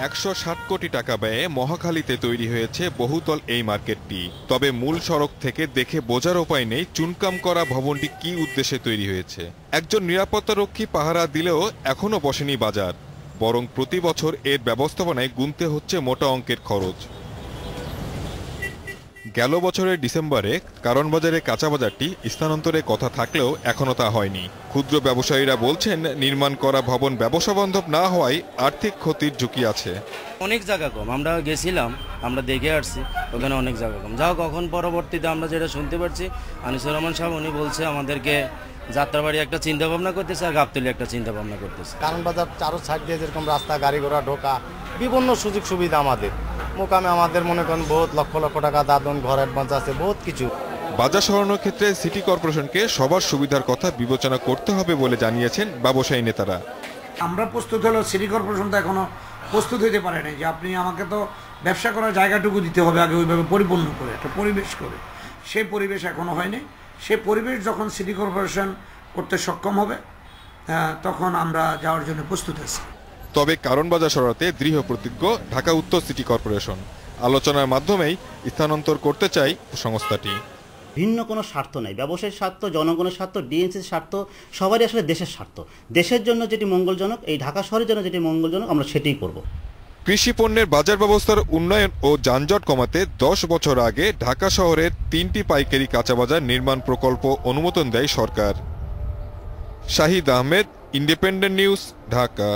160 কোটি টাকা ব্যয়ে মহাখালীতে তৈরি হয়েছে বহুতল এই মার্কেটটি। তবে মূল সড়ক থেকে দেখে বোঝার উপায় নেই চুনকাম করা ভবনটি কী উদ্দেশ্যে তৈরি হয়েছে। একজন নিরাপত্তারক্ষী পাহারা দিলেও এখনও বসেনি বাজার, বরং প্রতি বছর এর ব্যবস্থাপনায় গুনতে হচ্ছে মোটা অঙ্কের খরচ। গেল বছরের ডিসেম্বরে কারণ বাজারে কাঁচা বাজারটি স্থানান্তরের কথা থাকলেও এখনও তা হয়নি। ক্ষুদ্র ব্যবসায়ীরা বলছেন, নির্মাণ করা ভবন ব্যবসা বান্ধব না হওয়ায় আর্থিক ক্ষতির ঝুঁকি আছে। অনেক জায়গা কম, আমরা গেছিলাম, আমরা দেখে আসছি, ওখানে অনেক জায়গা কম। যাও কখন পরবর্তীতে আমরা যেটা শুনতে পারছি, আনিসুর রহমান সাহেব উনি বলছে আমাদেরকে যাত্রাবাড়ি একটা চিন্তা ভাবনা করতেছে আর গাবতলী একটা চিন্তা ভাবনা করতেছে। কারণ বাজার চারো সাইড দিয়ে যেরকম রাস্তা, গাড়ি ঘোড়া ঢোকা, বিভিন্ন সুযোগ সুবিধা আমাদের মোকামে আমাদের মনে করেন বহুত লক্ষ লক্ষ টাকা দাদন, ঘর অ্যাডভান্স আছে, বহুত কিছু। বাজার সরানোর ক্ষেত্রে সিটি কর্পোরেশনকে সবার সুবিধার কথা বিবেচনা করতে হবে বলে জানিয়েছেন ব্যবসায়ী নেতারা। আমরা প্রস্তুত হলেও সিটি কর্পোরেশন তো এখনো প্রস্তুত হইতে পারে নাই যে আপনি আমাকে তো ব্যবসা করার জায়গাটুকু দিতে হবে আগে, ওইভাবে পরিপূর্ণ করে একটা পরিবেশ করে। সেই পরিবেশ এখনো হয়নি। সেই পরিবেশ যখন সিটি কর্পোরেশন করতে সক্ষম হবে তখন আমরা যাওয়ার জন্য প্রস্তুত আছি। তবে কারণ বাজার সরাতে দৃঢ় প্রতিজ্ঞ ঢাকা উত্তর সিটি কর্পোরেশন। আলোচনার মাধ্যমেই স্থানান্তর করতে চাই সংস্থাটি। ভিন্ন কোনো স্বার্থ নেই, ব্যবসায়ীর স্বার্থ, জনগণের স্বার্থ, ডিএনসির স্বার্থ, সবারই আসলে দেশের স্বার্থ। দেশের জন্য যেটি মঙ্গলজনক, এই ঢাকা শহরের জন্য যেটি মঙ্গলজনক, আমরা সেটাই করব। কৃষি পণ্যের বাজার ব্যবস্থার উন্নয়ন ও যানজট কমাতে 10 বছর আগে ঢাকা শহরের 3টি পাইকারি কাঁচা বাজার নির্মাণ প্রকল্প অনুমোদন দেয় সরকার। Shahid Ahmed, independent news, Dhaka.